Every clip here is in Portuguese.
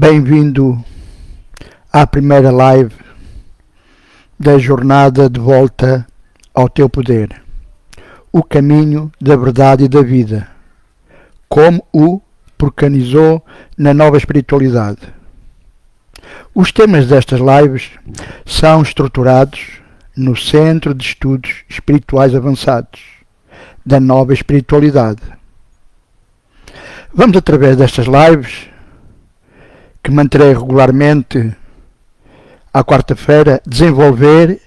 Bem-vindo à primeira live da jornada de volta ao teu poder. O caminho da verdade e da vida. Como o preconizou na nova espiritualidade. Os temas destas lives são estruturados no Centro de Estudos Espirituais Avançados da nova espiritualidade. Vamos, através destas lives, que manterei regularmente à quarta-feira, desenvolver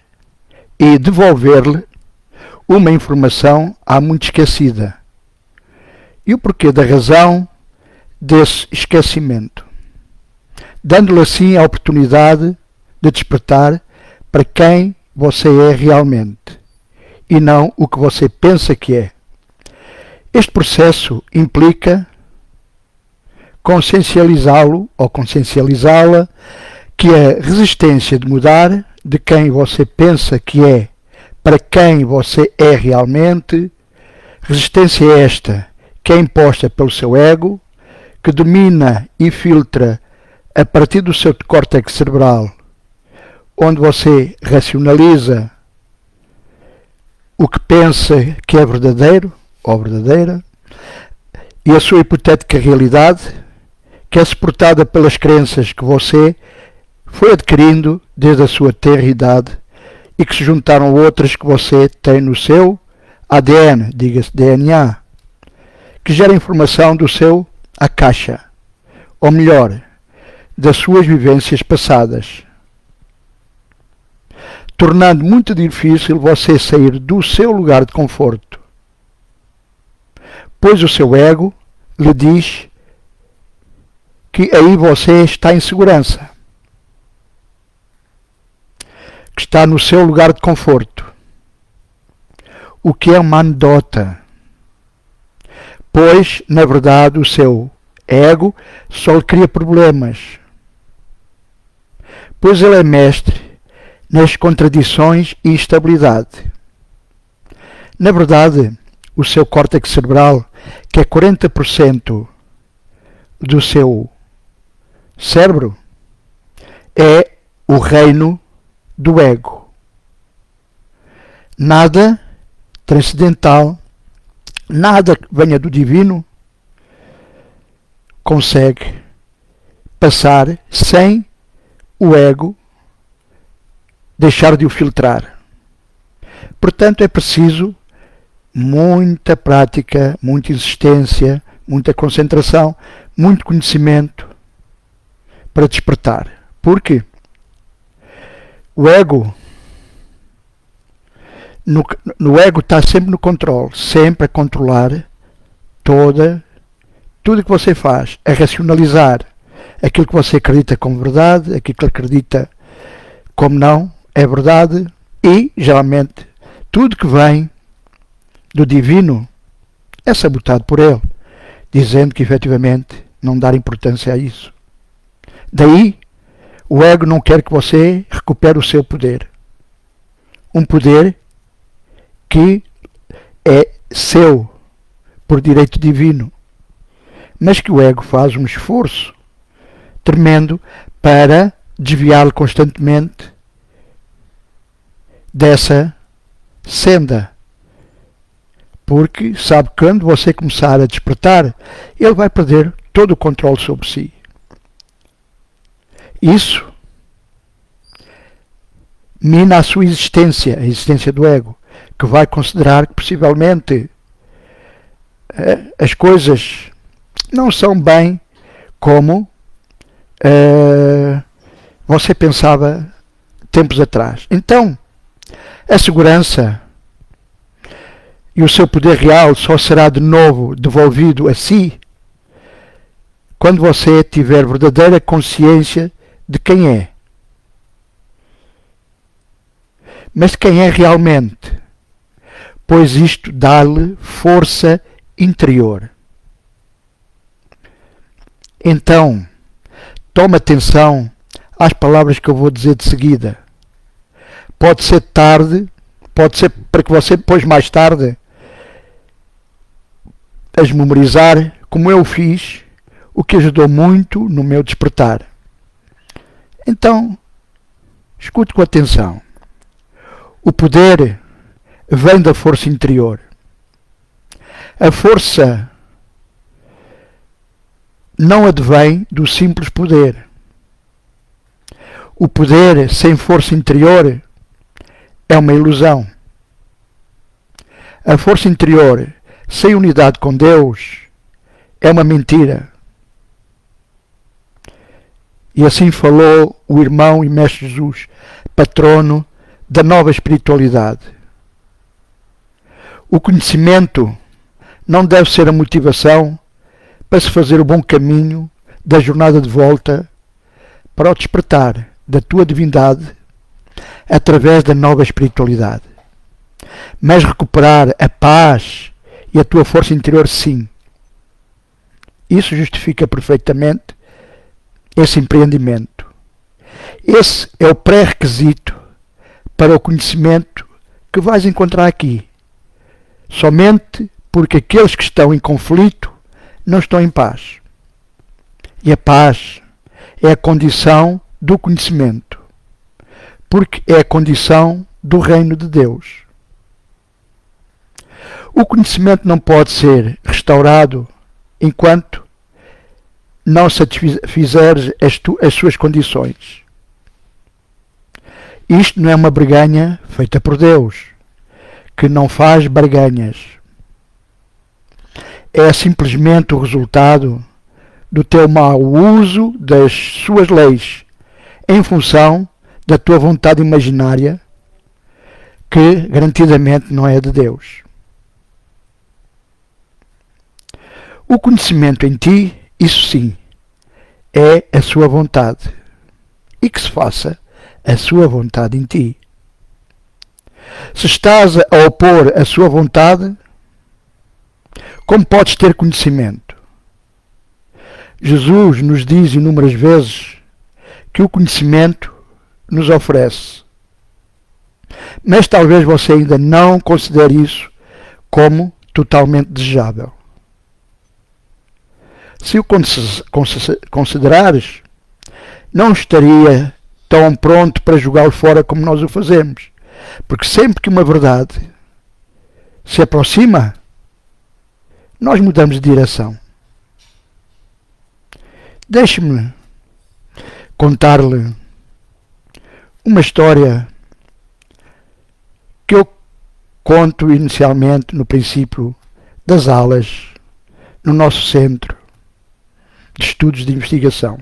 e devolver-lhe uma informação há muito esquecida e o porquê da razão desse esquecimento, dando-lhe assim a oportunidade de despertar para quem você é realmente e não o que você pensa que é. Este processo implica consciencializá-lo ou consciencializá-la que a resistência de mudar de quem você pensa que é para quem você é realmente, resistência esta que é imposta pelo seu ego, que domina e filtra a partir do seu córtex cerebral, onde você racionaliza o que pensa que é verdadeiro ou verdadeira, e a sua hipotética realidade, que é suportada pelas crenças que você foi adquirindo desde a sua tenra idade e que se juntaram a outras que você tem no seu ADN, diga-se DNA, que gera informação do seu akasha, ou melhor, das suas vivências passadas, tornando muito difícil você sair do seu lugar de conforto, pois o seu ego lhe diz que aí você está em segurança, que está no seu lugar de conforto, o que é uma anedota, pois, na verdade, o seu ego só lhe cria problemas, pois ele é mestre nas contradições e instabilidade. Na verdade, o seu córtex cerebral, que é 40% do seu cérebro, é o reino do ego. Nada transcendental, nada que venha do divino consegue passar sem o ego deixar de o filtrar. Portanto, é preciso muita prática, muita insistência, muita concentração, muito conhecimento para despertar. Por quê? O ego, no ego está sempre no controle, sempre a controlar tudo que você faz, a racionalizar aquilo que você acredita como verdade, aquilo que acredita como não é verdade, e geralmente tudo que vem do divino é sabotado por ele, dizendo que efetivamente não dar importância a isso. Daí, o ego não quer que você recupere o seu poder. Um poder que é seu, por direito divino. Mas que o ego faz um esforço tremendo para desviá-lo constantemente dessa senda. Porque sabe que quando você começar a despertar, ele vai perder todo o controle sobre si. Isso mina a sua existência, a existência do ego, que vai considerar que possivelmente as coisas não são bem como você pensava tempos atrás. Então, a segurança e o seu poder real só será de novo devolvido a si quando você tiver verdadeira consciência de quem é. Mas de quem é realmente, pois isto dá-lhe força interior. Então, toma atenção às palavras que eu vou dizer de seguida. Pode ser tarde, pode ser para que você depois, mais tarde, as memorizar, como eu fiz, o que ajudou muito no meu despertar. Então, escute com atenção. O poder vem da força interior. A força não advém do simples poder. O poder sem força interior é uma ilusão. A força interior sem unidade com Deus é uma mentira. E assim falou o irmão e mestre Jesus, patrono da nova espiritualidade. O conhecimento não deve ser a motivação para se fazer o bom caminho da jornada de volta para o despertar da tua divindade através da nova espiritualidade. Mas recuperar a paz e a tua força interior, sim. Isso justifica perfeitamente esse empreendimento. Esse é o pré-requisito para o conhecimento que vais encontrar aqui. Somente porque aqueles que estão em conflito não estão em paz. E a paz é a condição do conhecimento, porque é a condição do reino de Deus. O conhecimento não pode ser restaurado enquanto não satisfizeres as suas condições. Isto não é uma barganha feita por Deus, que não faz barganhas. É simplesmente o resultado do teu mau uso das suas leis, em função da tua vontade imaginária, que garantidamente não é de Deus. O conhecimento em ti, isso sim, é a sua vontade, e que se faça a sua vontade em ti. Se estás a opor a sua vontade, como podes ter conhecimento? Jesus nos diz inúmeras vezes que o conhecimento nos oferece. Mas talvez você ainda não considere isso como totalmente desejável. Se o considerares, não estaria tão pronto para jogá-lo fora como nós o fazemos. Porque sempre que uma verdade se aproxima, nós mudamos de direção. Deixe-me contar-lhe uma história que eu conto inicialmente no princípio das aulas no nosso centro de estudos de investigação.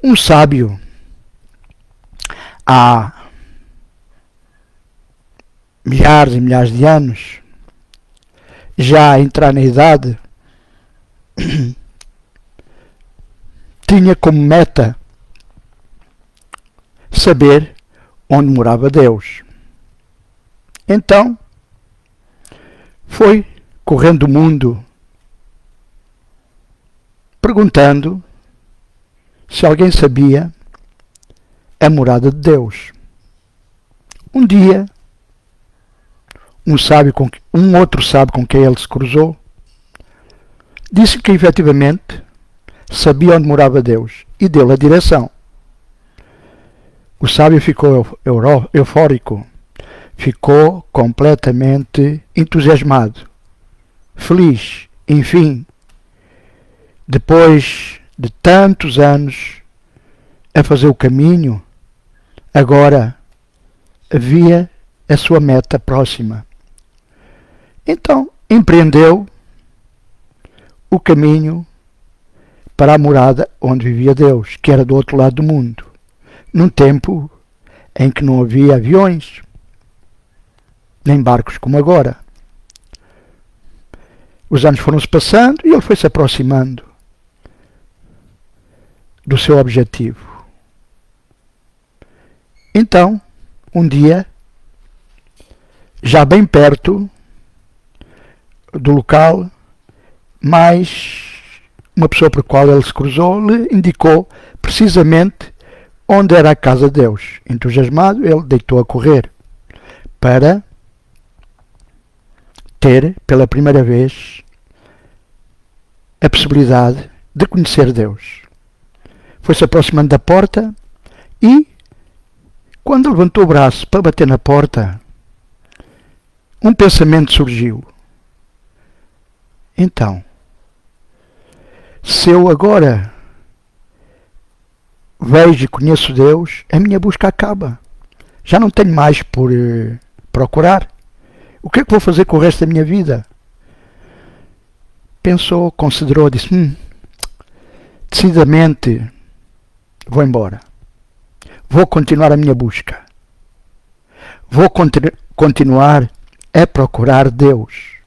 Um sábio, há milhares e milhares de anos, já a entrar na idade, tinha como meta saber onde morava Deus. Então, foi correndo o mundo perguntando se alguém sabia a morada de Deus. Um dia, um outro sábio com quem ele se cruzou disse que efetivamente sabia onde morava Deus e deu-lhe a direção. O sábio ficou eufórico, ficou completamente entusiasmado, feliz. Enfim, depois de tantos anos a fazer o caminho, agora havia a sua meta próxima. Então, empreendeu o caminho para a morada onde vivia Deus, que era do outro lado do mundo, num tempo em que não havia aviões, nem barcos como agora. Os anos foram-se passando e ele foi se aproximando do seu objetivo. Então, um dia, já bem perto do local, mais uma pessoa por qual ele se cruzou lhe indicou precisamente onde era a casa de Deus. Entusiasmado, ele deitou a correr para ter pela primeira vez a possibilidade de conhecer Deus. Foi-se aproximando da porta e, quando levantou o braço para bater na porta, um pensamento surgiu. Então, se eu agora vejo e conheço Deus, a minha busca acaba. Já não tenho mais por procurar. O que é que vou fazer com o resto da minha vida? Pensou, considerou, disse, decididamente vou embora. Vou continuar a minha busca. Vou continuar a procurar Deus.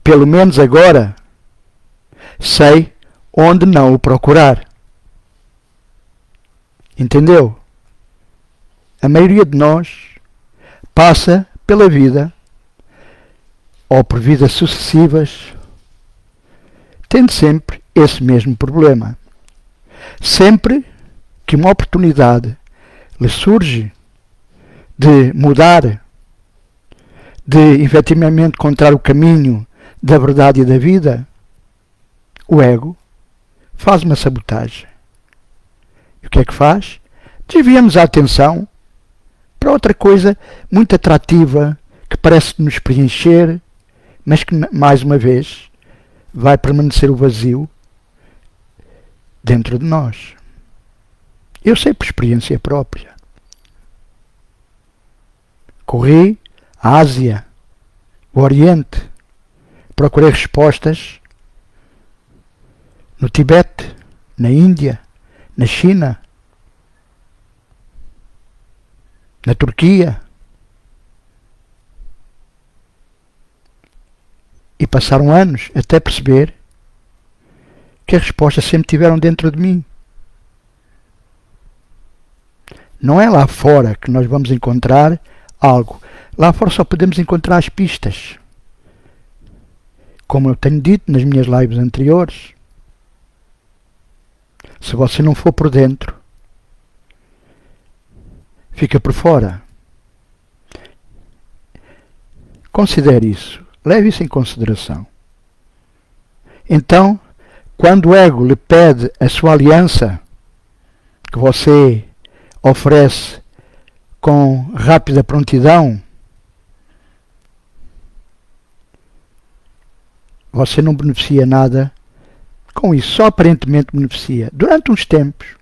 Pelo menos agora sei onde não o procurar. Entendeu? A maioria de nós passa pela vida, ou por vidas sucessivas, tendo sempre esse mesmo problema. Sempre que uma oportunidade lhe surge de mudar, de efetivamente encontrar o caminho da verdade e da vida, o ego faz uma sabotagem. E o que é que faz? Desviamos a atenção para outra coisa muito atrativa, que parece nos preencher, mas que, mais uma vez, vai permanecer o vazio dentro de nós. Eu sei por experiência própria. Corri à Ásia, o Oriente, procurei respostas no Tibete, na Índia, na China, na Turquia. E passaram anos até perceber que as respostas sempre estiveram dentro de mim. Não é lá fora que nós vamos encontrar algo. Lá fora só podemos encontrar as pistas. Como eu tenho dito nas minhas lives anteriores, se você não for por dentro, fica por fora. Considere isso. Leve isso em consideração. Então, quando o ego lhe pede a sua aliança, que você oferece com rápida prontidão, você não beneficia nada com isso, só aparentemente beneficia. Durante uns tempos,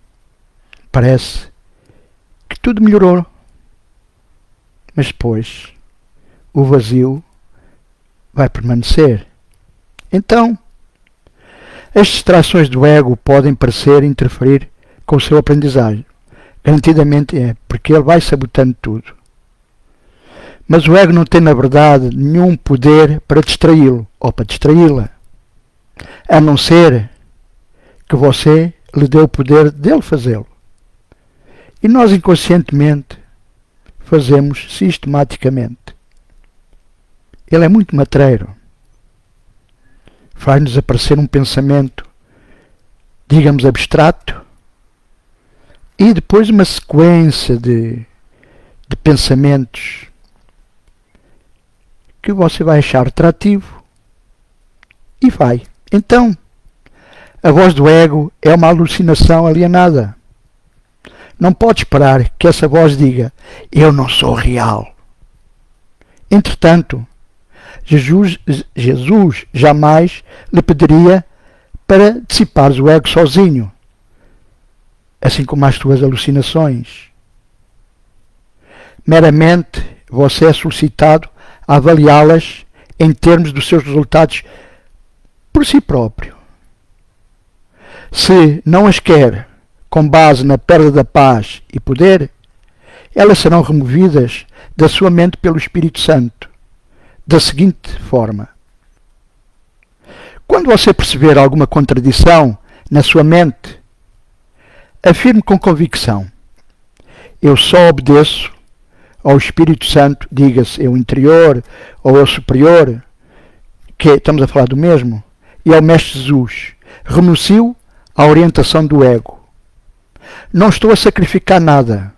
parece que tudo melhorou, mas depois o vazio vai permanecer. Então, as distrações do ego podem parecer interferir com o seu aprendizagem. Garantidamente é, porque ele vai sabotando tudo. Mas o ego não tem, na verdade, nenhum poder para distraí-lo ou para distraí-la, a não ser que você lhe dê o poder dele fazê-lo. E nós inconscientemente fazemos sistematicamente. Ele é muito matreiro. Faz-nos aparecer um pensamento, digamos, abstrato, e depois uma sequência de pensamentos que você vai achar atrativo e vai. Então, a voz do ego é uma alucinação alienada. Não pode esperar que essa voz diga, eu não sou real. Entretanto, Jesus jamais lhe pediria para dissipares o ego sozinho, assim como as tuas alucinações. Meramente você é solicitado a avaliá-las em termos dos seus resultados por si próprio. Se não as quer com base na perda da paz e poder, elas serão removidas da sua mente pelo Espírito Santo, da seguinte forma. Quando você perceber alguma contradição na sua mente, afirme com convicção, eu só obedeço ao Espírito Santo, diga-se eu interior ou eu superior, que estamos a falar do mesmo, e ao Mestre Jesus. Renuncio à orientação do ego. Não estou a sacrificar nada.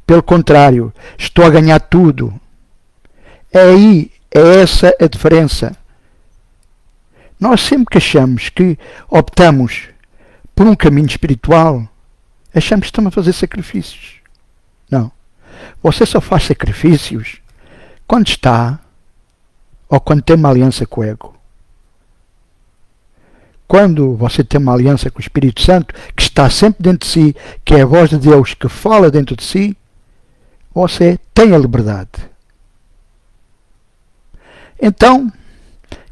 Pelo contrário, estou a ganhar tudo. É essa a diferença. Nós sempre que achamos que optamos por um caminho espiritual, achamos que estamos a fazer sacrifícios. Não. Você só faz sacrifícios quando está ou quando tem uma aliança com o ego. Quando você tem uma aliança com o Espírito Santo, que está sempre dentro de si, que é a voz de Deus que fala dentro de si, você tem a liberdade. Então,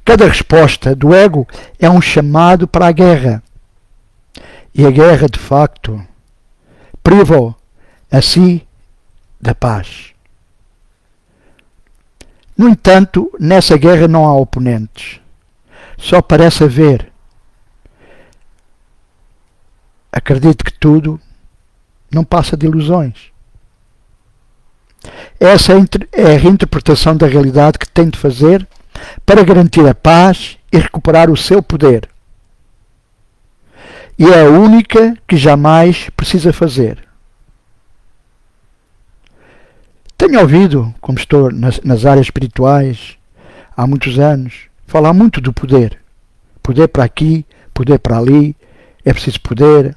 cada resposta do ego é um chamado para a guerra. E a guerra, de facto, priva-o a si da paz. No entanto, nessa guerra não há oponentes. Só parece haver. Acredito que tudo não passa de ilusões. Essa é a reinterpretação da realidade que tem de fazer para garantir a paz e recuperar o seu poder. E é a única que jamais precisa fazer. Tenho ouvido, como estou nas áreas espirituais há muitos anos, falar muito do poder. Poder para aqui, poder para ali, é preciso poder.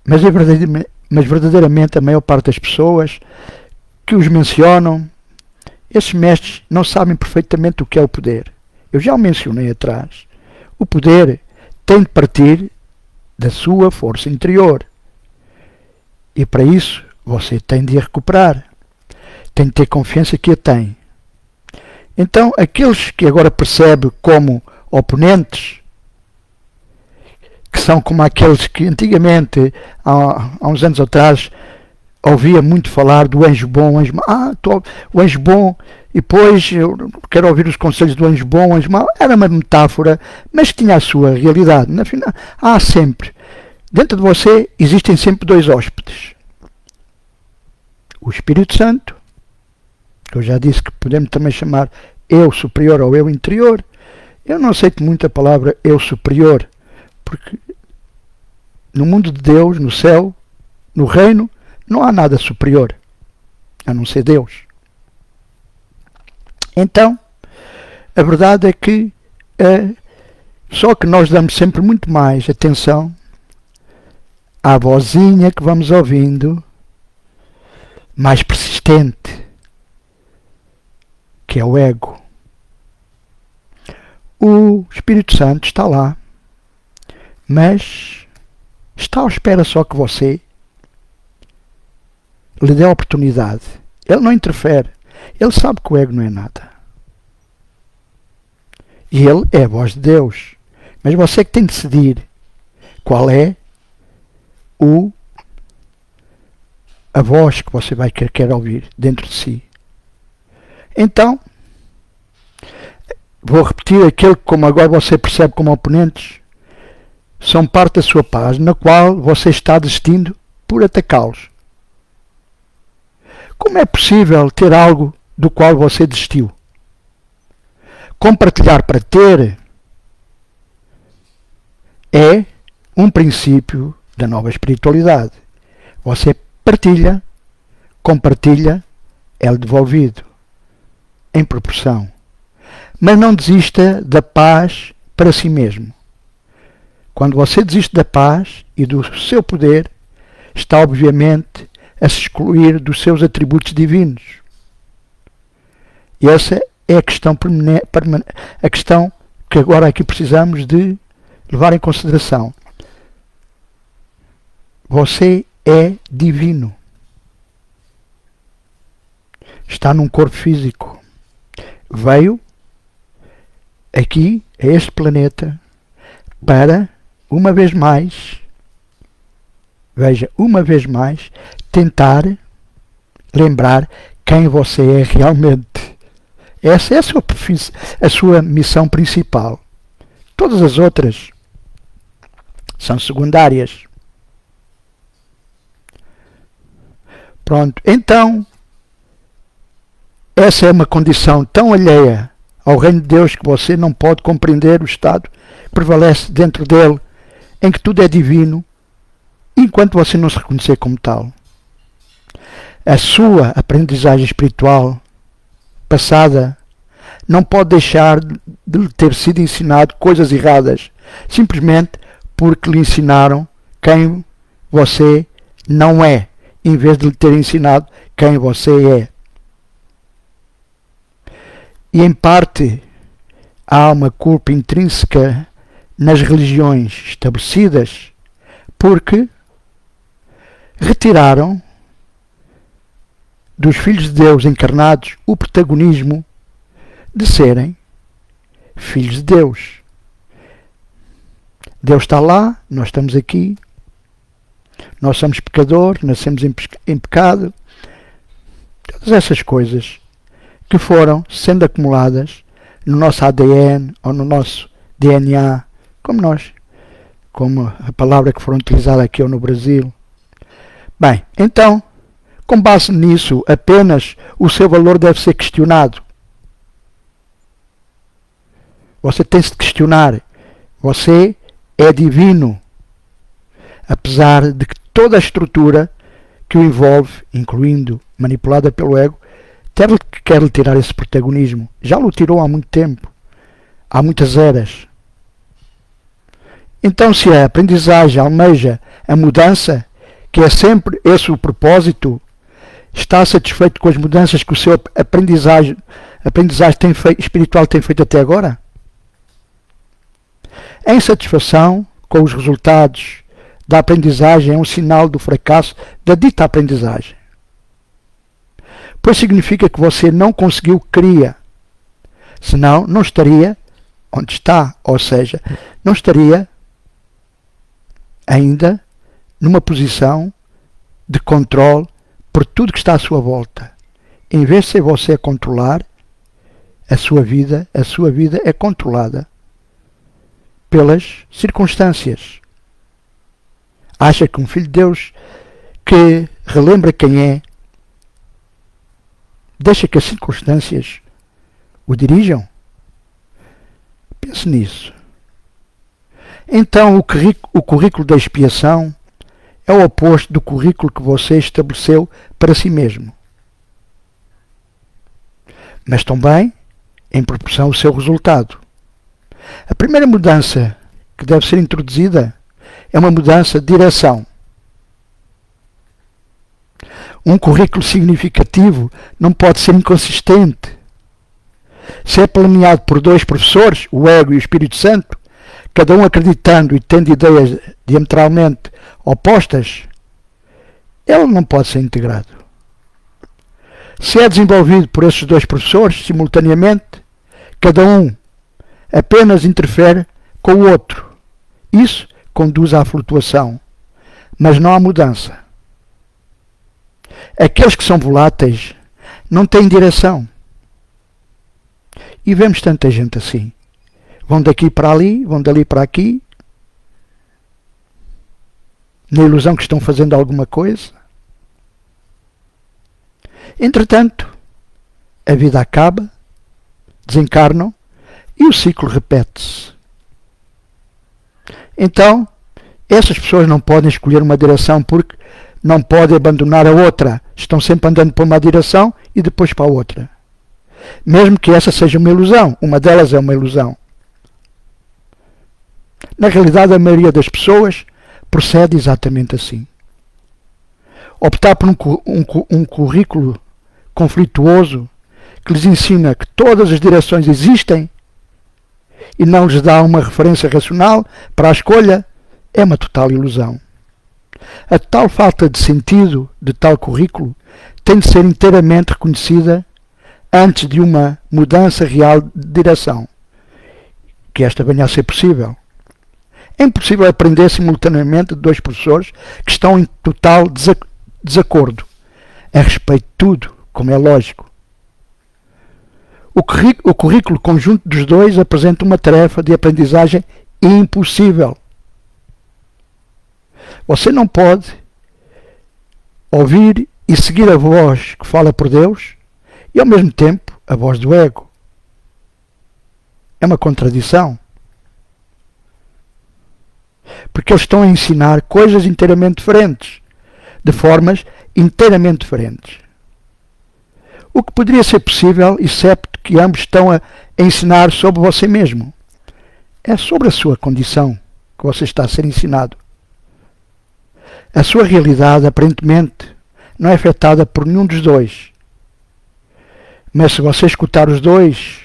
Mas verdadeiramente a maior parte das pessoas que os mencionam, esses mestres não sabem perfeitamente o que é o poder. Eu já o mencionei atrás. O poder tem de partir da sua força interior. E para isso você tem de a recuperar. Tem de ter confiança que a tem. Então, aqueles que agora percebem como oponentes, que são como aqueles que antigamente, há uns anos atrás, ouvia muito falar do anjo bom, anjo mau. O anjo bom, e depois eu quero ouvir os conselhos do anjo bom, anjo mau. Era uma metáfora, mas tinha a sua realidade. Na final, há sempre, dentro de você, existem sempre dois hóspedes. O Espírito Santo, que eu já disse que podemos também chamar eu superior ou eu interior. Eu não aceito muito a palavra eu superior, porque no mundo de Deus, no céu, no reino, não há nada superior, a não ser Deus. Então, a verdade é que só que nós damos sempre muito mais atenção à vozinha que vamos ouvindo, mais persistente, que é o ego. O Espírito Santo está lá, mas está à espera só que você lhe dê a oportunidade. Ele não interfere. Ele sabe que o ego não é nada. E ele é a voz de Deus. Mas você que tem de decidir qual é a voz que você vai querer ouvir dentro de si. Então, vou repetir aquilo que, como agora você percebe como oponentes, são parte da sua paz, na qual você está desistindo por atacá-los. Como é possível ter algo do qual você desistiu? Compartilhar para ter é um princípio da nova espiritualidade. Você partilha, compartilha, é devolvido em proporção. Mas não desista da paz para si mesmo. Quando você desiste da paz e do seu poder, está obviamente a se excluir dos seus atributos divinos. E essa é a questão a questão que agora aqui precisamos de levar em consideração. Você é divino. Está num corpo físico. Veio aqui, a este planeta, para, uma vez mais, tentar lembrar quem você é realmente. Essa é a sua missão principal. Todas as outras são secundárias. Pronto, então, essa é uma condição tão alheia ao reino de Deus que você não pode compreender o estado que prevalece dentro dele, em que tudo é divino, enquanto você não se reconhecer como tal. A sua aprendizagem espiritual passada não pode deixar de lhe ter sido ensinado coisas erradas, simplesmente porque lhe ensinaram quem você não é, em vez de lhe ter ensinado quem você é. E em parte há uma culpa intrínseca nas religiões estabelecidas, porque retiraram dos filhos de Deus encarnados o protagonismo de serem filhos de Deus. Deus está lá, nós estamos aqui, nós somos pecadores, nascemos em pecado. Todas essas coisas que foram sendo acumuladas no nosso ADN ou no nosso DNA, como a palavra que foram utilizada aqui ou no Brasil. Bem, então, com base nisso, apenas o seu valor deve ser questionado. Você tem-se de questionar. Você é divino, apesar de que toda a estrutura que o envolve, incluindo manipulada pelo ego, quer lhe tirar esse protagonismo. Já o tirou há muito tempo, há muitas eras. Então, se a aprendizagem almeja a mudança, que é sempre esse o propósito, está satisfeito com as mudanças que o seu aprendizagem espiritual tem feito até agora? A insatisfação com os resultados da aprendizagem é um sinal do fracasso da dita aprendizagem, pois significa que você não conseguiu o que queria, senão não estaria onde está, ou seja, não estaria ainda numa posição de controle por tudo que está à sua volta. Em vez de ser você a controlar a sua vida é controlada pelas circunstâncias. Acha que um filho de Deus que relembra quem é, deixa que as circunstâncias o dirijam? Pense nisso. Então, o currículo da expiação é o oposto do currículo que você estabeleceu para si mesmo, mas também em proporção ao seu resultado. A primeira mudança que deve ser introduzida é uma mudança de direção. Um currículo significativo não pode ser inconsistente. Se é planeado por dois professores, o ego e o Espírito Santo, cada um acreditando e tendo ideias diametralmente opostas, ele não pode ser integrado. Se é desenvolvido por esses dois professores simultaneamente, cada um apenas interfere com o outro. Isso conduz à flutuação, mas não à mudança. Aqueles que são voláteis não têm direção. E vemos tanta gente assim. Vão daqui para ali, vão dali para aqui, na ilusão que estão fazendo alguma coisa. Entretanto, a vida acaba, desencarnam e o ciclo repete-se. Então, essas pessoas não podem escolher uma direção porque não podem abandonar a outra. Estão sempre andando para uma direção e depois para a outra. Mesmo que essa seja uma ilusão. Uma delas é uma ilusão. Na realidade, a maioria das pessoas procede exatamente assim. Optar por um currículo conflituoso que lhes ensina que todas as direções existem e não lhes dá uma referência racional para a escolha é uma total ilusão. A tal falta de sentido de tal currículo tem de ser inteiramente reconhecida antes de uma mudança real de direção, que esta venha a ser possível. É impossível aprender simultaneamente de dois professores que estão em total desacordo a respeito de tudo, como é lógico. O currículo conjunto dos dois apresenta uma tarefa de aprendizagem impossível. Você não pode ouvir e seguir a voz que fala por Deus e ao mesmo tempo a voz do ego. É uma contradição. Porque eles estão a ensinar coisas inteiramente diferentes, de formas inteiramente diferentes. O que poderia ser possível, excepto conhecimento que ambos estão a ensinar sobre você mesmo. É sobre a sua condição que você está a ser ensinado. A sua realidade, aparentemente, não é afetada por nenhum dos dois. Mas se você escutar os dois,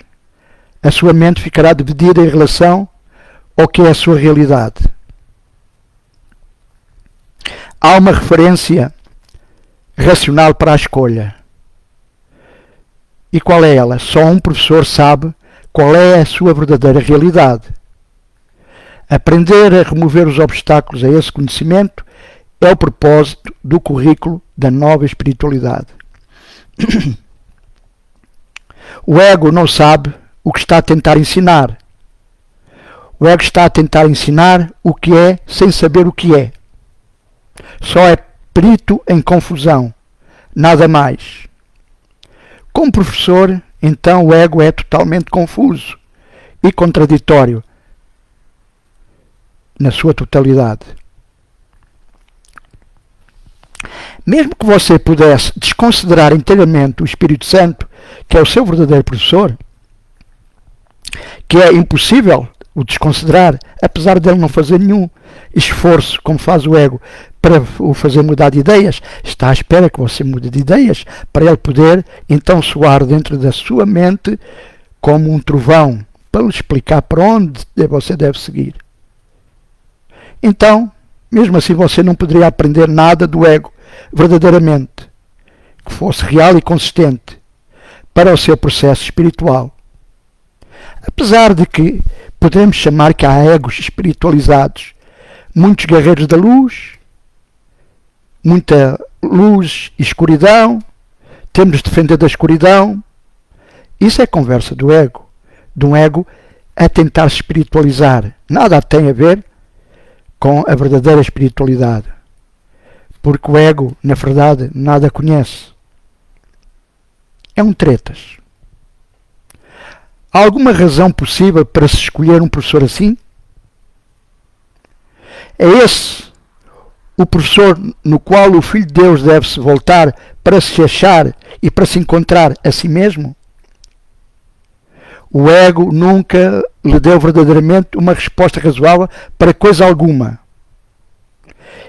a sua mente ficará dividida em relação ao que é a sua realidade. Há uma referência racional para a escolha. E qual é ela? Só um professor sabe qual é a sua verdadeira realidade. Aprender a remover os obstáculos a esse conhecimento é o propósito do currículo da nova espiritualidade. O ego não sabe o que está a tentar ensinar. O ego está a tentar ensinar o que é sem saber o que é. Só é perito em confusão, nada mais. Como professor, então o ego é totalmente confuso e contraditório na sua totalidade. Mesmo que você pudesse desconsiderar inteiramente o Espírito Santo, que é o seu verdadeiro professor, que é impossível o desconsiderar, apesar dele não fazer nenhum esforço, como faz o ego, para o fazer mudar de ideias, está à espera que você mude de ideias, para ele poder então soar dentro da sua mente como um trovão, para lhe explicar para onde você deve seguir. Então, mesmo assim, você não poderia aprender nada do ego, verdadeiramente, que fosse real e consistente para o seu processo espiritual. Apesar de que podemos chamar que há egos espiritualizados, muitos guerreiros da luz, muita luz e escuridão, temos de defender da escuridão. Isso é conversa do ego, de um ego a tentar se espiritualizar. Nada tem a ver com a verdadeira espiritualidade, porque o ego, na verdade, nada conhece. É um tretas. Há alguma razão possível para se escolher um professor assim? É esse o professor no qual o Filho de Deus deve se voltar para se achar e para se encontrar a si mesmo? O ego nunca lhe deu verdadeiramente uma resposta razoável para coisa alguma.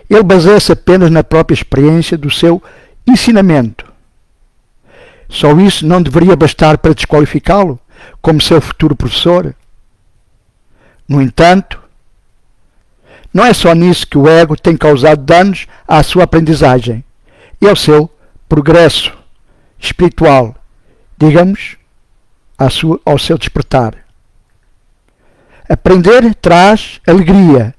Ele baseia-se apenas na própria experiência do seu ensinamento. Só isso não deveria bastar para desqualificá-lo como seu futuro professor? No entanto, não é só nisso que o ego tem causado danos à sua aprendizagem e ao seu progresso espiritual, digamos, ao seu despertar. Aprender traz alegria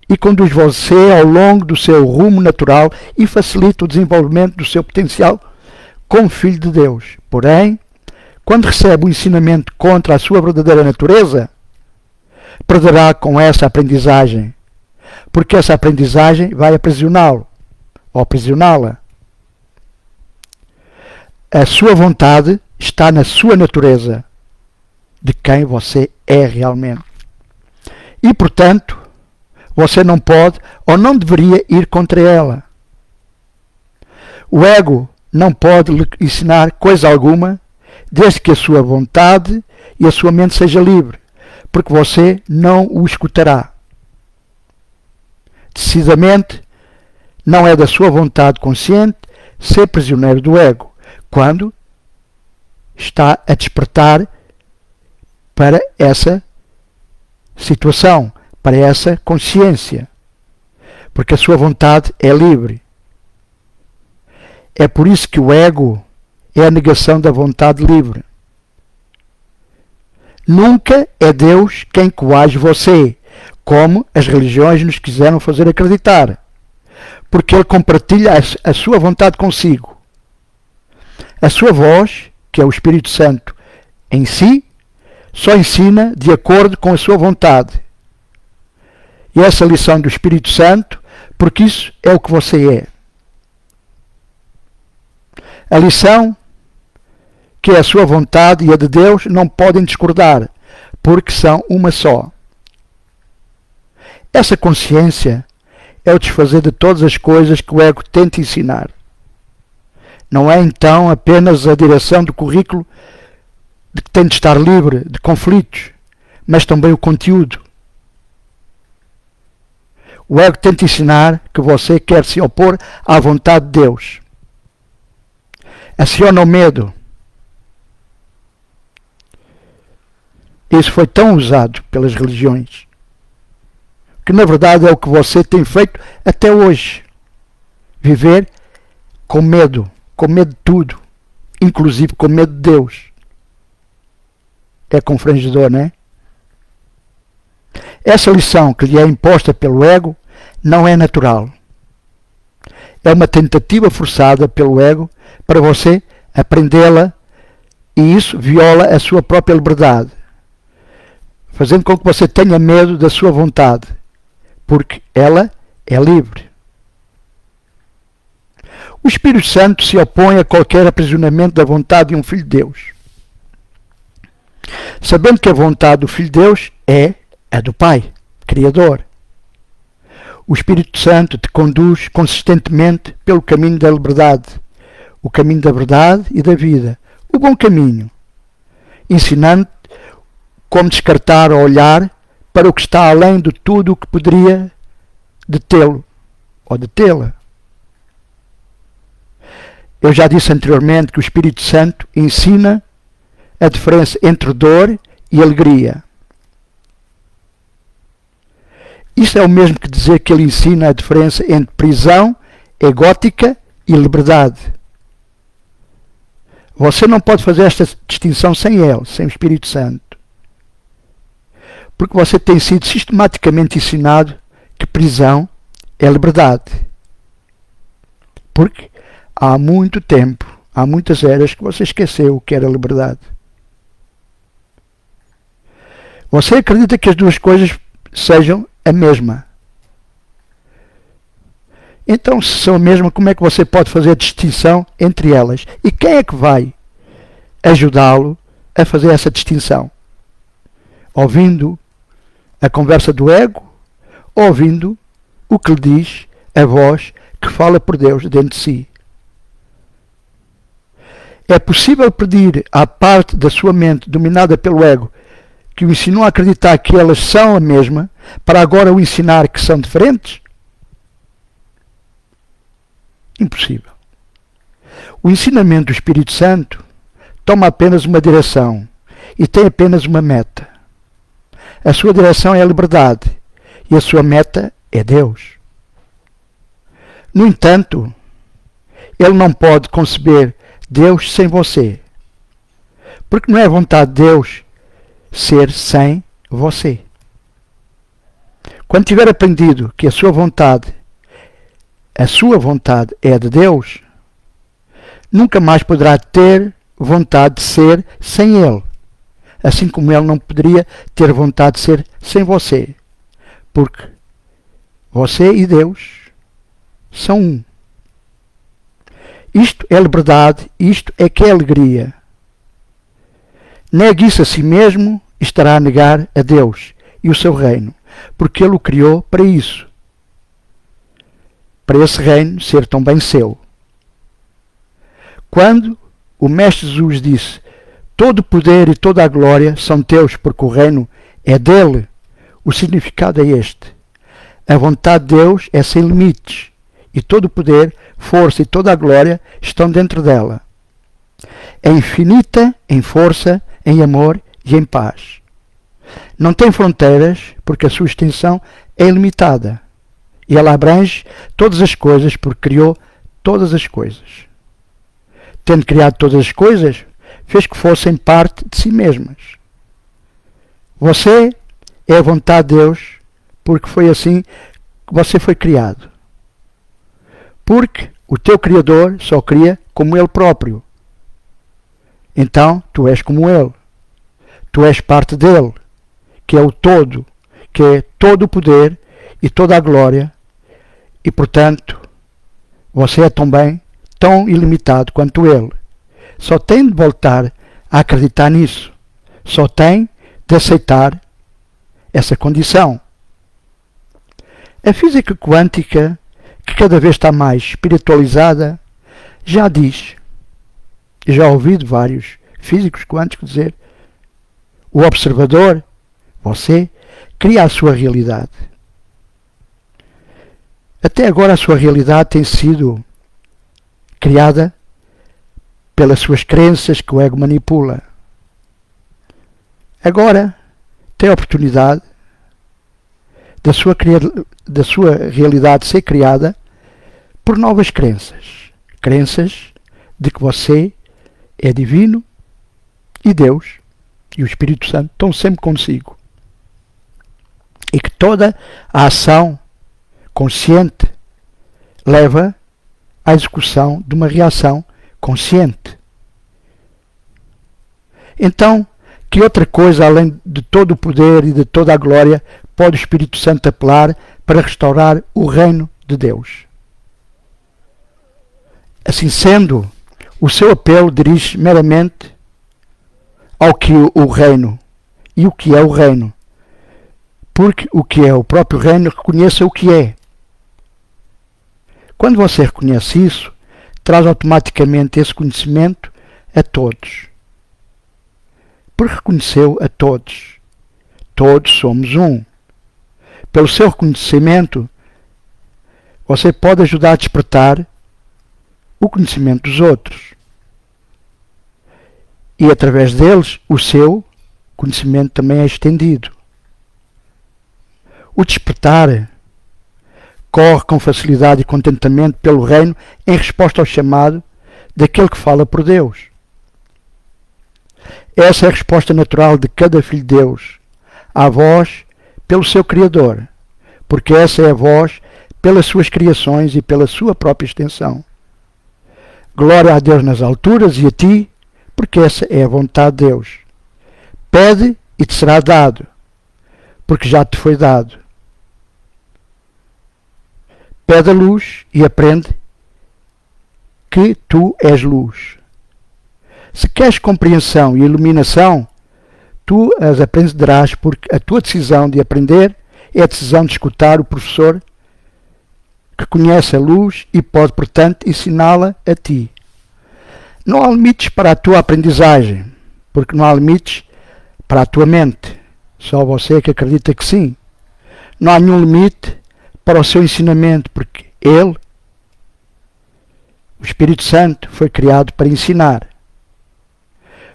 e conduz você ao longo do seu rumo natural e facilita o desenvolvimento do seu potencial como filho de Deus. Porém, quando recebe o ensinamento contra a sua verdadeira natureza, perderá com essa aprendizagem, porque essa aprendizagem vai aprisioná-lo ou aprisioná-la. A sua vontade está na sua natureza, de quem você é realmente. E, portanto, você não pode ou não deveria ir contra ela. O ego não pode lhe ensinar coisa alguma, desde que a sua vontade e a sua mente seja livre, porque você não o escutará. Decididamente, não é da sua vontade consciente ser prisioneiro do ego, quando está a despertar para essa situação, para essa consciência, porque a sua vontade é livre. É por isso que o ego é a negação da vontade livre. Nunca é Deus quem coage você, como as religiões nos quiseram fazer acreditar, porque Ele compartilha a sua vontade consigo. A sua voz, que é o Espírito Santo em si, só ensina de acordo com a sua vontade. E essa lição do Espírito Santo, porque isso é o que você é. A lição, que é a sua vontade e a de Deus, não podem discordar, porque são uma só. Essa consciência é o desfazer de todas as coisas que o ego tenta ensinar. Não é então apenas a direção do currículo de que tem de estar livre de conflitos, mas também o conteúdo. O ego tenta ensinar que você quer se opor à vontade de Deus. Aciona o medo. Isso foi tão usado pelas religiões, que na verdade é o que você tem feito até hoje. Viver com medo de tudo, inclusive com medo de Deus. É confrangedor, não é? Essa lição que lhe é imposta pelo ego não é natural. É uma tentativa forçada pelo ego para você aprendê-la, e isso viola a sua própria liberdade, fazendo com que você tenha medo da sua vontade, porque ela é livre. O Espírito Santo se opõe a qualquer aprisionamento da vontade de um Filho de Deus, sabendo que a vontade do Filho de Deus é a do Pai, Criador. O Espírito Santo te conduz consistentemente pelo caminho da liberdade, o caminho da verdade e da vida, o bom caminho, ensinando como descartar ou olhar para o que está além de tudo o que poderia detê-lo ou detê-la. Eu já disse anteriormente que o Espírito Santo ensina a diferença entre dor e alegria. Isto é o mesmo que dizer que ele ensina a diferença entre prisão egótica e liberdade. Você não pode fazer esta distinção sem ele, sem o Espírito Santo. Porque você tem sido sistematicamente ensinado que prisão é liberdade. Porque há muito tempo, há muitas eras que você esqueceu o que era liberdade. Você acredita que as duas coisas sejam a mesma. Então, se são a mesma, como é que você pode fazer a distinção entre elas? E quem é que vai ajudá-lo a fazer essa distinção? Ouvindo a conversa do ego, ouvindo o que lhe diz a voz que fala por Deus dentro de si. É possível pedir à parte da sua mente dominada pelo ego, que o ensinou a acreditar que elas são a mesma, para agora o ensinar que são diferentes? Impossível. O ensinamento do Espírito Santo toma apenas uma direção e tem apenas uma meta. A sua direção é a liberdade e a sua meta é Deus. No entanto, ele não pode conceber Deus sem você, porque não é vontade de Deus ser sem você. Quando tiver aprendido que a sua vontade é de Deus, nunca mais poderá ter vontade de ser sem Ele, assim como Ele não poderia ter vontade de ser sem você, porque você e Deus são um. Isto é liberdade, isto é que é alegria. Negue-se a si mesmo e estará a negar a Deus e o seu reino, porque Ele o criou para isso, para esse reino ser também seu. Quando o Mestre Jesus disse: todo o poder e toda a glória são teus, porque o reino é dele, o significado é este: a vontade de Deus é sem limites, e todo o poder, força e toda a glória estão dentro dela. É infinita em força, em amor e em paz. Não tem fronteiras, porque a sua extensão é ilimitada. E ela abrange todas as coisas, porque criou todas as coisas. Tendo criado todas as coisas, fez que fossem parte de si mesmas. Você é a vontade de Deus, porque foi assim que você foi criado. Porque o teu Criador só cria como Ele próprio. Então, tu és como Ele. Tu és parte dele, que é o todo, que é todo o poder e toda a glória. E, portanto, você é também tão ilimitado quanto Ele. Só tem de voltar a acreditar nisso. Só tem de aceitar essa condição. A física quântica, que cada vez está mais espiritualizada, já diz, e já ouvi de vários físicos quânticos dizer, o observador, você, cria a sua realidade. Até agora a sua realidade tem sido criada pelas suas crenças que o ego manipula. Agora tem a oportunidade da sua realidade ser criada por novas crenças. Crenças de que você é divino e Deus e o Espírito Santo estão sempre consigo. E que toda a ação consciente leva à execução de uma reação consciente. Então, que outra coisa, além de todo o poder e de toda a glória, pode o Espírito Santo apelar para restaurar o reino de Deus? Assim sendo, o seu apelo dirige meramente ao que o reino e o que é o reino, porque o que é o próprio reino reconheça o que é. Quando você reconhece isso, traz automaticamente esse conhecimento a todos. Porque reconheceu a todos. Todos somos um. Pelo seu reconhecimento, você pode ajudar a despertar o conhecimento dos outros. E através deles, o seu conhecimento também é estendido. O despertar corre com facilidade e contentamento pelo reino em resposta ao chamado daquele que fala por Deus. Essa é a resposta natural de cada filho de Deus à voz pelo seu Criador, porque essa é a voz pelas suas criações e pela sua própria extensão. Glória a Deus nas alturas e a ti, porque essa é a vontade de Deus. Pede e te será dado, porque já te foi dado. Pede a luz e aprende que tu és luz. Se queres compreensão e iluminação, tu as aprenderás, porque a tua decisão de aprender é a decisão de escutar o professor que conhece a luz e pode, portanto, ensiná-la a ti. Não há limites para a tua aprendizagem, porque não há limites para a tua mente. Só você que acredita que sim. Não há nenhum limite para o seu ensinamento, porque ele, o Espírito Santo, foi criado para ensinar.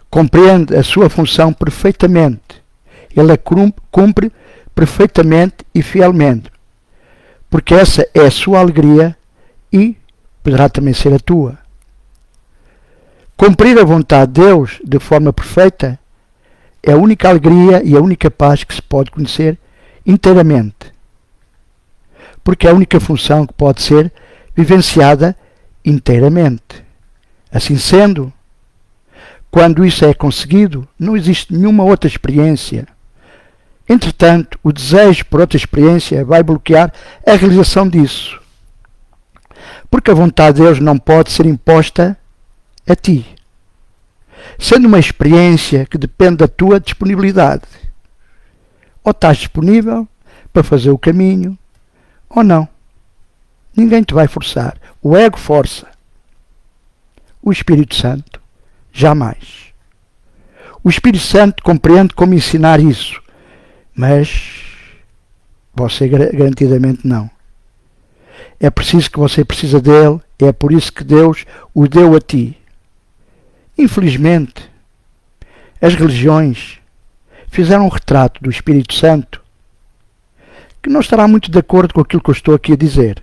Compreende a sua função perfeitamente. Ele a cumpre perfeitamente e fielmente, porque essa é a sua alegria e poderá também ser a tua. Cumprir a vontade de Deus de forma perfeita é a única alegria e a única paz que se pode conhecer inteiramente, porque é a única função que pode ser vivenciada inteiramente. Assim sendo, quando isso é conseguido, não existe nenhuma outra experiência. Entretanto, o desejo por outra experiência vai bloquear a realização disso, porque a vontade de Deus não pode ser imposta a ti, sendo uma experiência que depende da tua disponibilidade. Ou estás disponível para fazer o caminho, ou não. Ninguém te vai forçar. O ego força. O Espírito Santo, jamais. O Espírito Santo compreende como ensinar isso, mas você garantidamente não. É preciso que você precisa dele, é por isso que Deus o deu a ti. Infelizmente, as religiões fizeram um retrato do Espírito Santo que não estará muito de acordo com aquilo que eu estou aqui a dizer.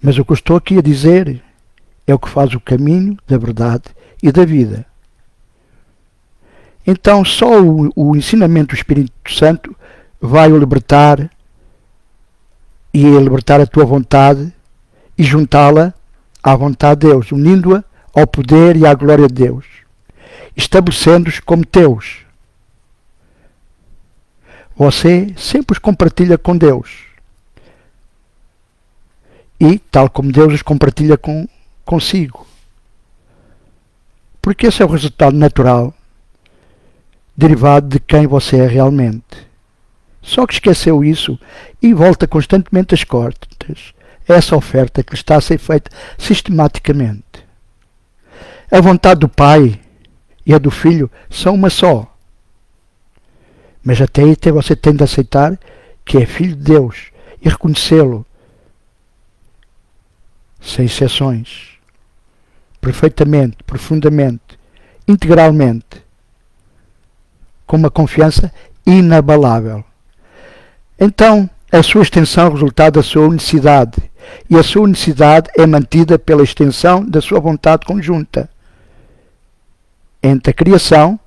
Mas o que eu estou aqui a dizer é o que faz o caminho da verdade e da vida. Então, só o ensinamento do Espírito Santo vai o libertar e libertar a tua vontade e juntá-la à vontade de Deus, unindo-a ao poder e à glória de Deus, estabelecendo-os como teus. Você sempre os compartilha com Deus. E, tal como Deus os compartilha consigo. Porque esse é o resultado natural, derivado de quem você é realmente. Só que esqueceu isso e volta constantemente às costas a essa oferta que lhe está a ser feita sistematicamente. A vontade do Pai e a do Filho são uma só. Mas até aí você tem de aceitar que é Filho de Deus e reconhecê-lo sem exceções, perfeitamente, profundamente, integralmente, com uma confiança inabalável. Então, a sua extensão é o resultado da sua unicidade, e a sua unicidade é mantida pela extensão da sua vontade conjunta entre a criação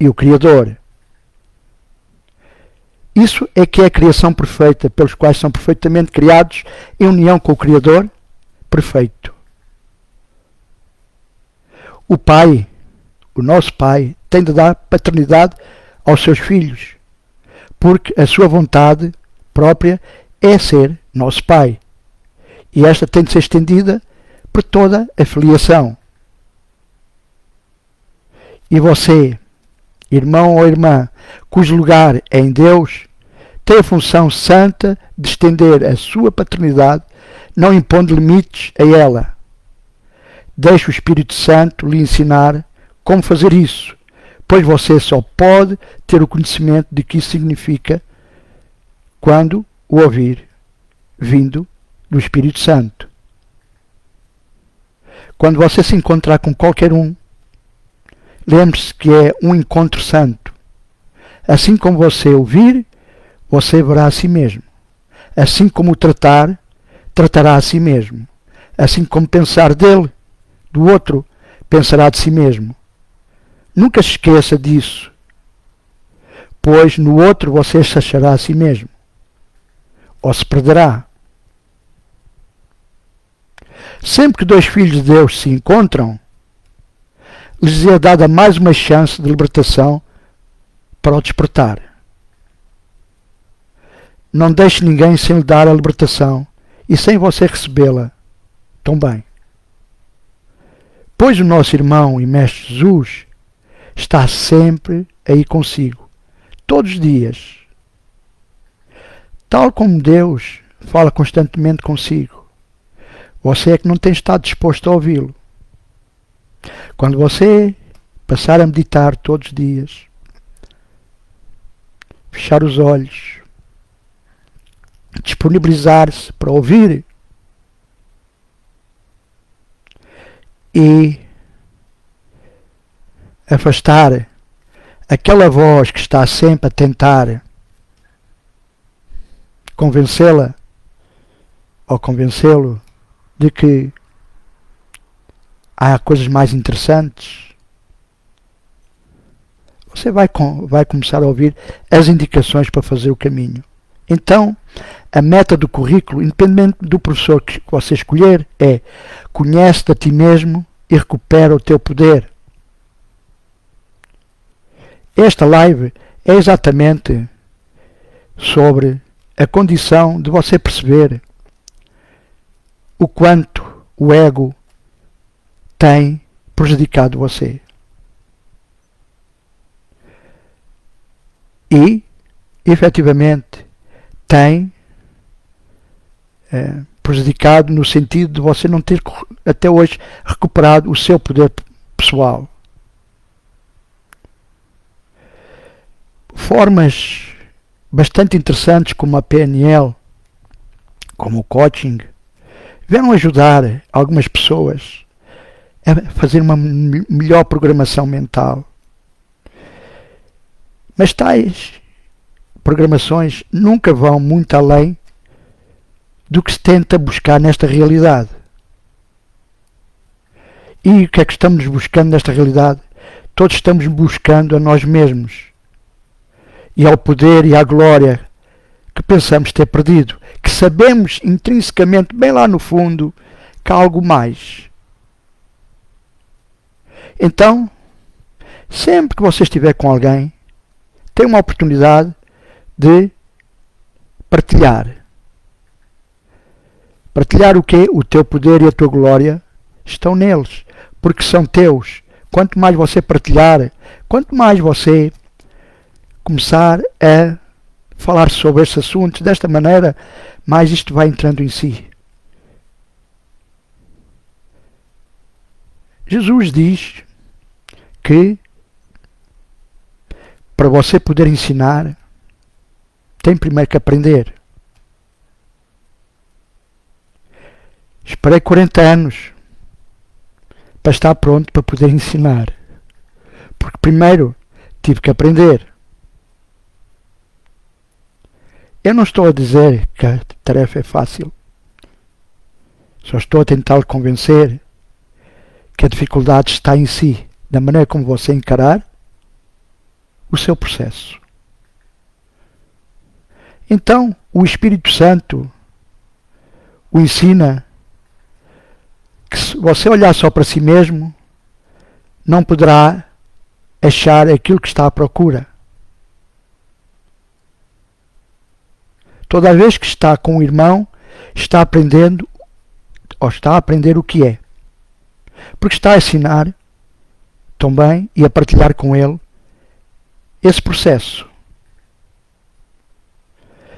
e o Criador. Isso é que é a criação perfeita, pelos quais são perfeitamente criados em união com o Criador perfeito. O Pai, o nosso Pai, tem de dar paternidade aos seus filhos, porque a sua vontade própria é ser nosso Pai. E esta tem de ser estendida por toda a filiação. E você, irmão ou irmã, cujo lugar é em Deus, tem a função santa de estender a sua paternidade, não impondo limites a ela. Deixe o Espírito Santo lhe ensinar como fazer isso, pois você só pode ter o conhecimento de que isso significa quando o ouvir vindo do Espírito Santo. Quando você se encontrar com qualquer um, lembre-se que é um encontro santo. Assim como você ouvir, você verá a si mesmo. Assim como o tratar, tratará a si mesmo. Assim como pensar dele, do outro, pensará de si mesmo. Nunca se esqueça disso, pois no outro você se achará a si mesmo, ou se perderá. Sempre que dois filhos de Deus se encontram, lhes é dada mais uma chance de libertação para o despertar. Não deixe ninguém sem lhe dar a libertação e sem você recebê-la também. Pois o nosso irmão e Mestre Jesus está sempre aí consigo, todos os dias. Tal como Deus fala constantemente consigo, você é que não tem estado disposto a ouvi-lo. Quando você passar a meditar todos os dias, fechar os olhos, disponibilizar-se para ouvir e afastar aquela voz que está sempre a tentar convencê-la ou convencê-lo de que há coisas mais interessantes, você vai começar a ouvir as indicações para fazer o caminho. Então, a meta do currículo, independente do professor que você escolher, é: conhece-te a ti mesmo e recupera o teu poder. Esta live é exatamente sobre a condição de você perceber o quanto o ego tem prejudicado você. E, efetivamente, tem prejudicado no sentido de você não ter até hoje recuperado o seu poder pessoal. Formas bastante interessantes como a PNL, como o coaching, vieram ajudar algumas pessoas a fazer uma melhor programação mental. Mas tais programações nunca vão muito além do que se tenta buscar nesta realidade. E o que é que estamos buscando nesta realidade? Todos estamos buscando a nós mesmos e ao poder e à glória que pensamos ter perdido, que sabemos intrinsecamente, bem lá no fundo, que há algo mais. Então, sempre que você estiver com alguém, tem uma oportunidade de partilhar. Partilhar o quê? O teu poder e a tua glória estão neles, porque são teus. Quanto mais você partilhar, quanto mais você começar a falar sobre estes assuntos desta maneira, mais isto vai entrando em si. Jesus diz que para você poder ensinar, tem primeiro que aprender. Esperei 40 anos para estar pronto para poder ensinar. Porque primeiro tive que aprender. Eu não estou a dizer que a tarefa é fácil. Só estou a tentar convencer que a dificuldade está em si, da maneira como você encarar o seu processo. Então, o Espírito Santo o ensina que se você olhar só para si mesmo, não poderá achar aquilo que está à procura. Toda vez que está com o irmão, está aprendendo, ou está a aprender o que é. Porque está a ensinar também e a partilhar com ele esse processo.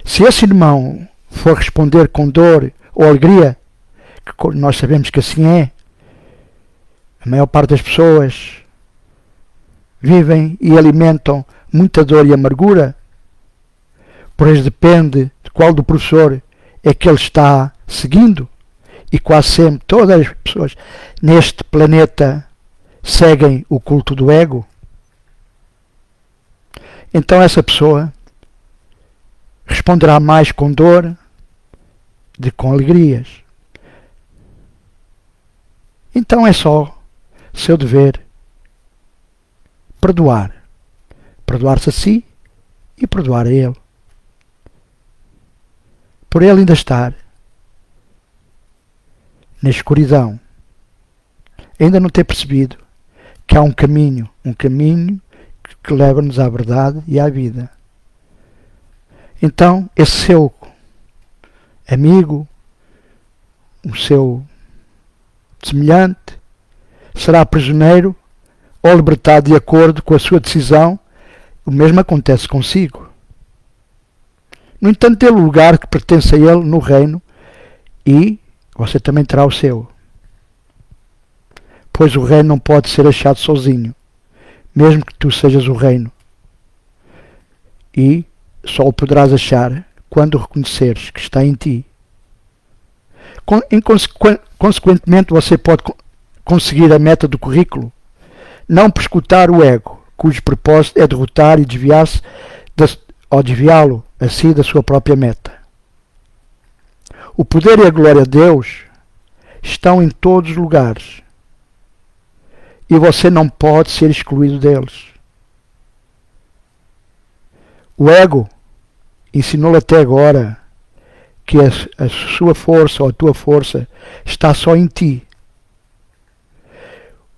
Se esse irmão for responder com dor ou alegria, que nós sabemos que assim é, a maior parte das pessoas vivem e alimentam muita dor e amargura, pois depende de qual do professor é que ele está seguindo, e quase sempre todas as pessoas neste planeta seguem o culto do ego. Então essa pessoa responderá mais com dor do que com alegrias. Então é só seu dever perdoar. Perdoar-se a si e perdoar a ele. Por ele ainda estar na escuridão, ainda não ter percebido que há um caminho que leva-nos à verdade e à vida. Então, esse seu amigo, o seu semelhante, será prisioneiro ou libertado de acordo com a sua decisão. O mesmo acontece consigo. No entanto, ele o lugar que pertence a ele no reino, e você também terá o seu. Pois o reino não pode ser achado sozinho, mesmo que tu sejas o reino. E só o poderás achar quando reconheceres que está em ti. Consequentemente, você pode conseguir a meta do currículo não por escutar o ego, cujo propósito é derrotar e desviar-se ou desviá-lo a si da sua própria meta. O poder e a glória de Deus estão em todos os lugares e você não pode ser excluído deles. O ego ensinou-lhe até agora que a sua força ou a tua força está só em ti.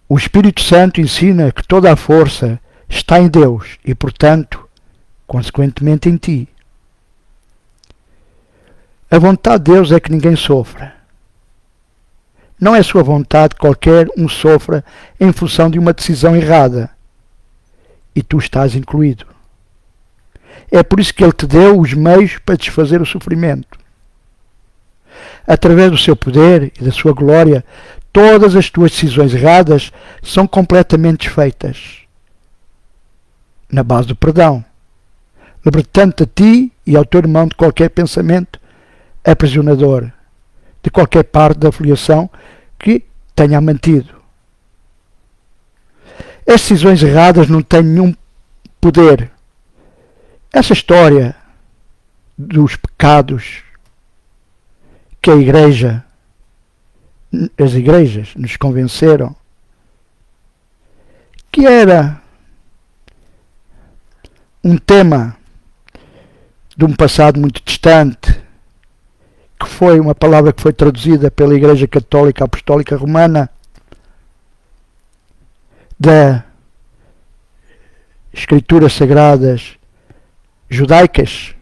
O Espírito Santo ensina que toda a força está em Deus e, portanto, consequentemente em ti. A vontade de Deus é que ninguém sofra. Não é sua vontade que qualquer um sofra em função de uma decisão errada. E tu estás incluído. É por isso que Ele te deu os meios para desfazer o sofrimento. Através do seu poder e da sua glória, todas as tuas decisões erradas são completamente desfeitas. Na base do perdão. Libertando-te a ti e ao teu irmão de qualquer pensamento aprisionador, de qualquer parte da filiação que tenha mantido. As decisões erradas não têm nenhum poder. Essa história dos pecados que as igrejas nos convenceram que era um tema de um passado muito distante, que foi uma palavra que foi traduzida pela Igreja Católica Apostólica Romana das Escrituras Sagradas judaicas,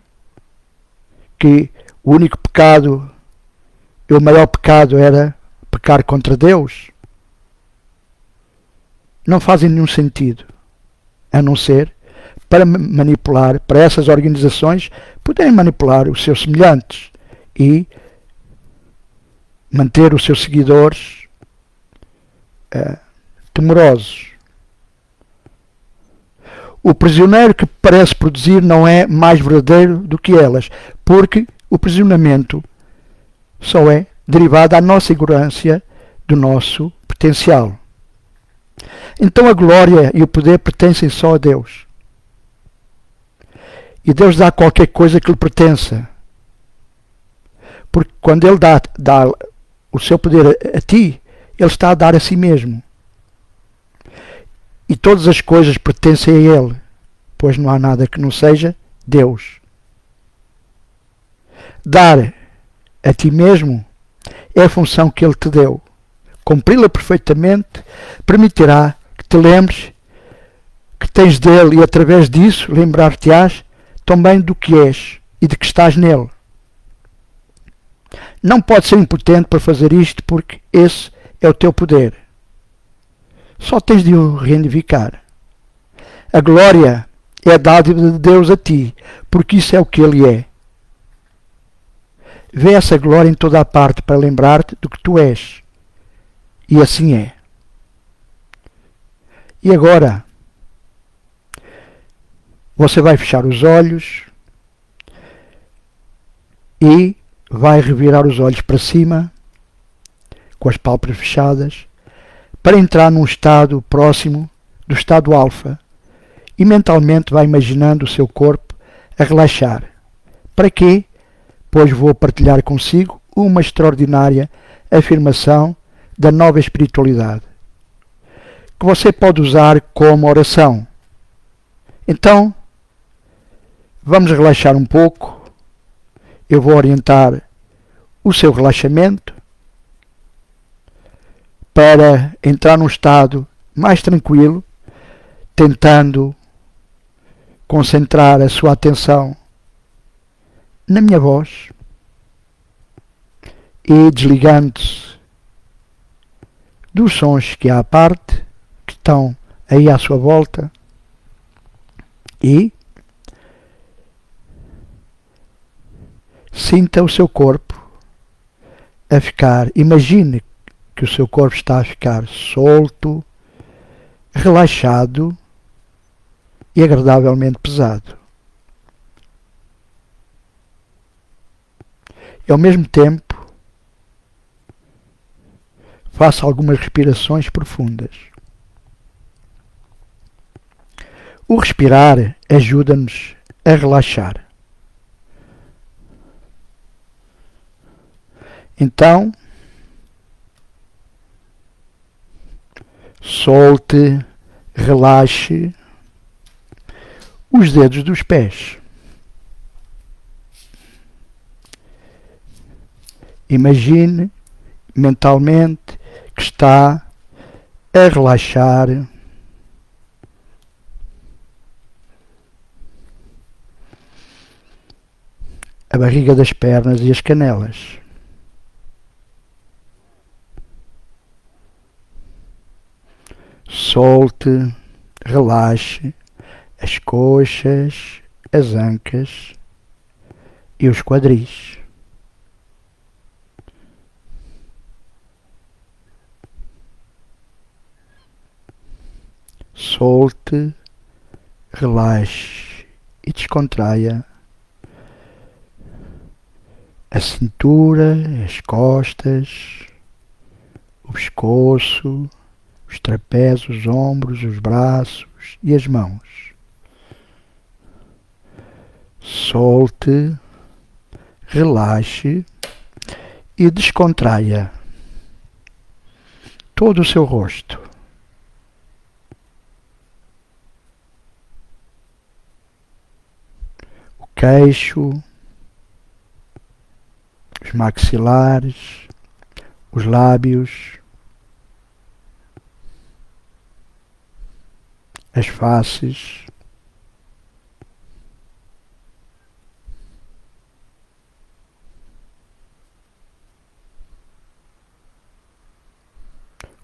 que o único pecado e o maior pecado era pecar contra Deus, não fazem nenhum sentido, a não ser para manipular, para essas organizações poderem manipular os seus semelhantes e manter os seus seguidores temerosos. O prisioneiro que parece produzir não é mais verdadeiro do que elas, porque o prisionamento só é derivado da nossa ignorância do nosso potencial. Então a glória e o poder pertencem só a Deus. E Deus dá qualquer coisa que lhe pertença. Porque quando Ele dá o seu poder a ti, Ele está a dar a si mesmo. E todas as coisas pertencem a Ele, pois não há nada que não seja Deus. Dar a ti mesmo é a função que Ele te deu. Cumpri-la perfeitamente permitirá que te lembres que tens dele e através disso lembrar-te-ás também do que és e de que estás nele. Não podes ser impotente para fazer isto porque esse é o teu poder. Só tens de o reivindicar. A glória é a dádiva de Deus a ti, porque isso é o que Ele é. Vê essa glória em toda a parte para lembrar-te do que tu és. E assim é. E agora, você vai fechar os olhos e vai revirar os olhos para cima, com as pálpebras fechadas, para entrar num estado próximo do estado alfa e mentalmente vai imaginando o seu corpo a relaxar. Para quê? Pois vou partilhar consigo uma extraordinária afirmação da nova espiritualidade, que você pode usar como oração. Então, vamos relaxar um pouco. Eu vou orientar o seu relaxamento para entrar num estado mais tranquilo, tentando concentrar a sua atenção na minha voz e desligando-se dos sons que há à parte, que estão aí à sua volta, e sinta o seu corpo a ficar, imagine que o seu corpo está a ficar solto, relaxado e agradavelmente pesado. E ao mesmo tempo, faça algumas respirações profundas. O respirar ajuda-nos a relaxar. Então, solte, relaxe os dedos dos pés. Imagine mentalmente que está a relaxar a barriga das pernas e as canelas. Solte, relaxe as coxas, as ancas e os quadris. Solte, relaxe e descontraia a cintura, as costas, o pescoço, os trapézios, os ombros, os braços e as mãos. Solte, relaxe e descontraia todo o seu rosto. O queixo, os maxilares, os lábios, as faces,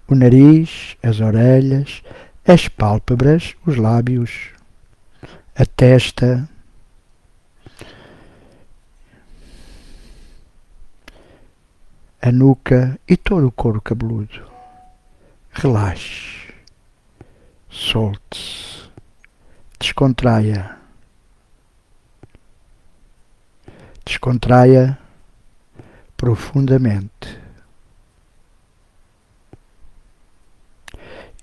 o nariz, as orelhas, as pálpebras, os lábios, a testa, a nuca e todo o couro cabeludo. Relaxe, solte-se, descontraia. Descontraia profundamente.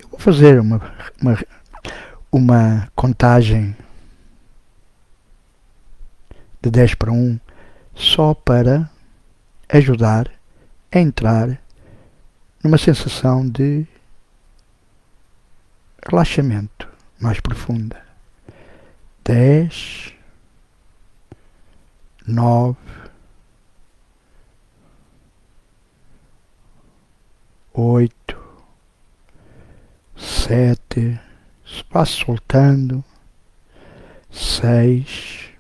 Eu vou fazer uma contagem de 10 para 1 só para ajudar a entrar numa sensação de relaxamento mais profunda. 10, 9, 8, 7, vá soltando, 6,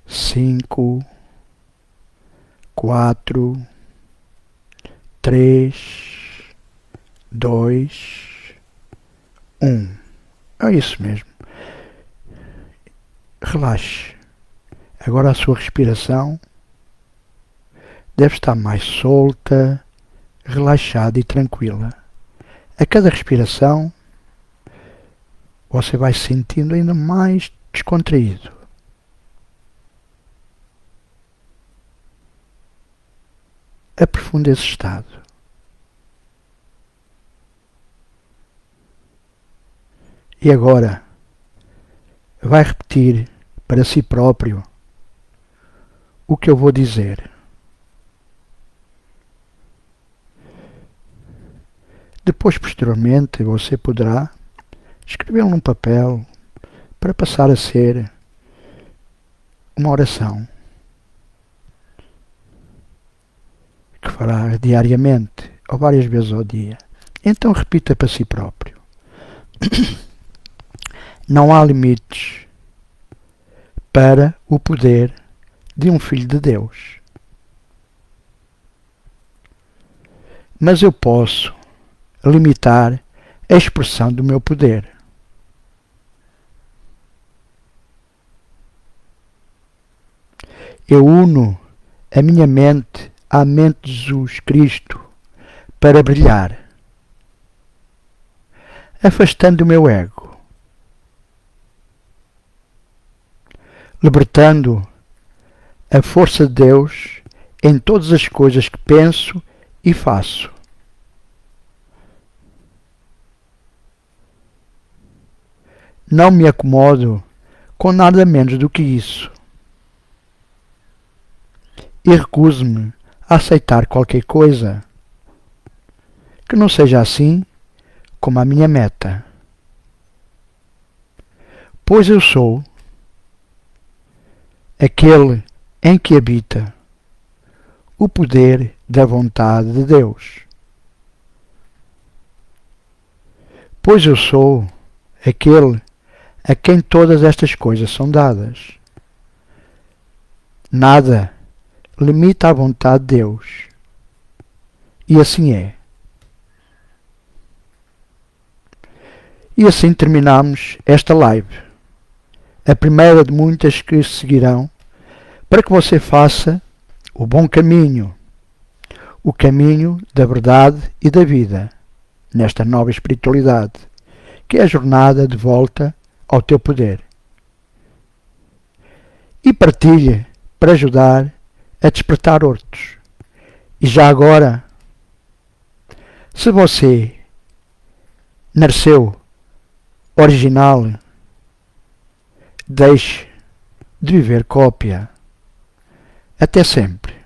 5, 4, 3, 2, 1. É isso mesmo. Relaxe. Agora a sua respiração deve estar mais solta, relaxada e tranquila. A cada respiração você vai se sentindo ainda mais descontraído. Aprofunde esse estado. E agora vai repetir para si próprio o que eu vou dizer. Depois, posteriormente, você poderá escrevê-lo num papel para passar a ser uma oração que fará diariamente ou várias vezes ao dia. Então repita para si próprio. Não há limites para o poder de um filho de Deus. Mas eu posso limitar a expressão do meu poder. Eu uno a minha mente à mente de Jesus Cristo para brilhar, afastando o meu ego, libertando a força de Deus em todas as coisas que penso e faço. Não me acomodo com nada menos do que isso. E recuso-me a aceitar qualquer coisa que não seja assim como a minha meta. Pois eu sou aquele em que habita o poder da vontade de Deus. Pois eu sou aquele a quem todas estas coisas são dadas. Nada limita a vontade de Deus. E assim é. E assim terminamos esta live. A primeira de muitas que seguirão, para que você faça o bom caminho, o caminho da verdade e da vida, nesta nova espiritualidade, que é a jornada de volta ao teu poder. E partilhe para ajudar a despertar outros. E já agora, se você nasceu original, deixe de viver cópia. Até sempre.